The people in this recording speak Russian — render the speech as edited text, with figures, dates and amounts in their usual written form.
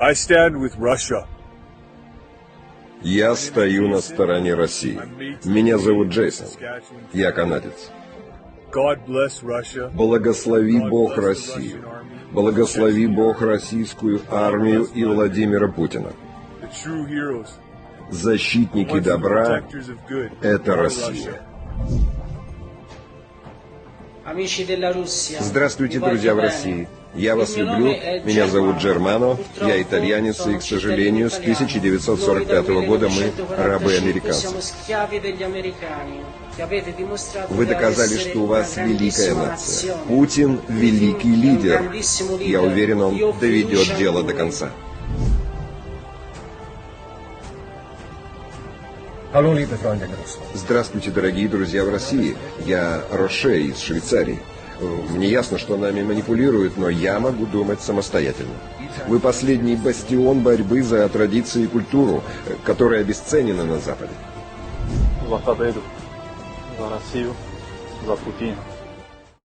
I stand with Russia. Я стою на стороне России. Меня зовут Джейсон. Я канадец. God bless Russia. Благослови Бог Россию. Благослови Бог российскую армию и Владимира Путина. The true heroes. Защитники добра Protectors of good. – это Россия. Здравствуйте, друзья в России. Я вас люблю. Меня зовут Джермано. Я итальянец, и, к сожалению, с 1945 года мы рабы американцев. Вы доказали, что у вас великая нация. Путин – великий лидер. Я уверен, он доведет дело до конца. Здравствуйте, дорогие друзья в России. Я Роше из Швейцарии. Мне ясно, что нами манипулируют, но я могу думать самостоятельно. Вы последний бастион борьбы за традиции и культуру, которая обесценена на Западе. За победу, за Россию, за Путина.